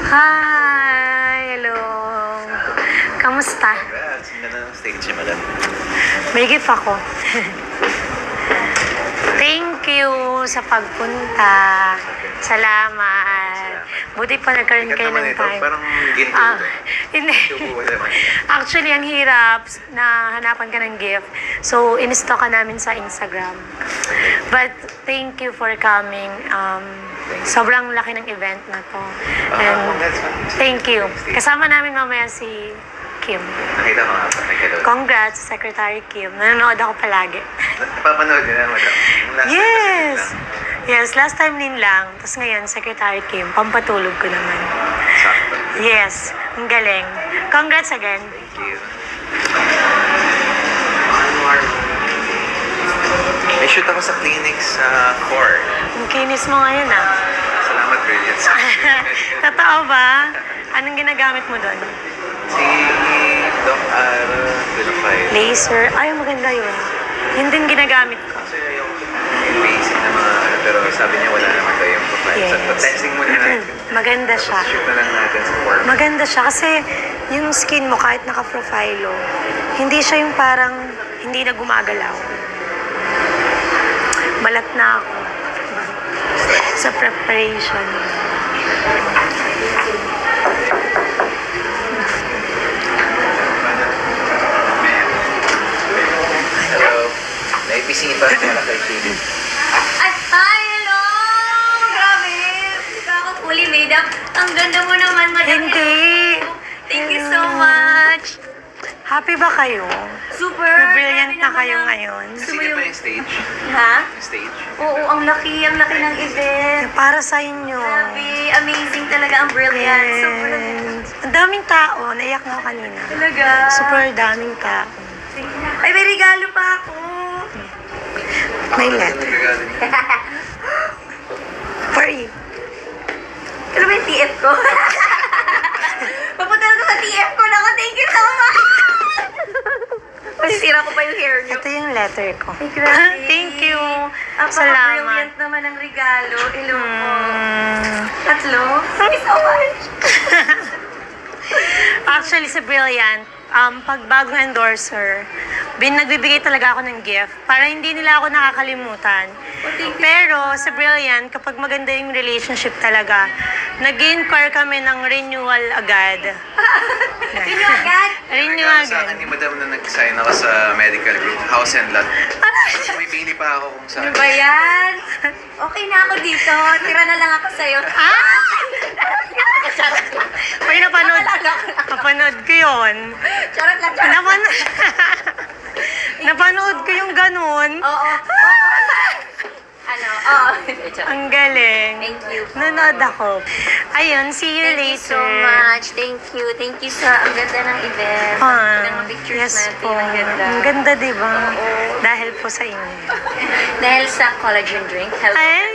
Hi! Hello! Kamusta? Congrats! Ang ganda ng stage niya, madam. May gift ako. Thank you sa pagpunta. Salamat. Buti pa nagkaroon Sikat kayo naman ng ito. time. Parang ginto Ah, ito. hindi. Tubo naman. Actually, ang hirap na hanapan ka ng gift. So, in-stock ka namin sa Instagram. But, thank you for coming. Sobrang laki ng event na to. And, Congrats, man. thank you. Kasama namin mamaya si Kim. Nakita ko nga pa. Nagkaloon. Congrats, Secretary Kim. Nanonood ako palagi. Napapanood niyo na, madam. Yung last time kasi Yes! lang. Yes, last time din lang. Tapos ngayon, Secretary Kim, pampatulog ko naman. Sakto. Yes, ang galing. Congrats again. Thank you. May shoot ako sa clinic sa core. Ang kinis mo ngayon ah. Salamat, Brilliance. Totoo ba? Anong ginagamit mo doon? Si Doc Ara Pinafay. Laser? Ay, maganda yun. Yun din ginagamit ko. Kasi yung basic na mga pero sabi niya wala naman kayo yung profile. Yes. So, testing muna natin. Maganda siya. Shoot na lang natin sa core. Maganda siya kasi yung skin mo kahit naka-profilo, hindi siya yung parang hindi na gumagalaw. Malat na ako sa preparation. Hello. Naibisita ko wala kay Chili. Ay, hi, hello! Grabe! Fully made up. Ang ganda mo naman, madam. Hindi. Thank you so much. Happy ba kayo? Super. Brilliant Grabe na naman kayo ang- ngayon. Sige pa yung stage. Ha? Yung stage. Oo, ang laki ng event. Para sa inyo. Grabe, amazing talaga ang brilliant. Super. Yes. Ang daming tao. Naiyak na ako kanina. Talaga. Super daming tao. Ay, may regalo pa ako. May Ako na letter. nagregalo niya. For you. Ano ba yung TF ko? Papunta na to sa TF ko. Naku, thank you so much. Masisira ko pa yung hair niyo. Ito yung letter ko. Ay, grabe. Thank you. Brilliant Salamat. naman ang regalo. Hello po. Mm. Tatlo? Thank you so much. Actually, si Brilliant, pag bagong endorser, nagbibigay talaga ako ng gift para hindi nila ako nakakalimutan. Thank you. Pero sa Brilliant, kapag maganda yung relationship talaga, nag-inquire kami ng renewal agad. Inyo agad? Renew Regalo sa agad. akin ni madam na nag-sign ako sa medical group, house and lot. May pili pa ako kung Ano saan. ba yan? Okay na ako dito. Tira na lang ako sa'yo. Ay, napanood ko yun. Charot lang, charot. Napanood ko yung ganun. Oo. Ano? Oo. Ang galing. Thank you. Nanood ako. Ayun, see you Thank you later. so much. Thank you. Thank you sa ang ganda ng event. Ah, Ang mga pictures yes natin. po. Ang ganda. Ang ganda, di ba? Oo. Dahil po sa inyo. Dahil sa collagen drink. Health. Ay!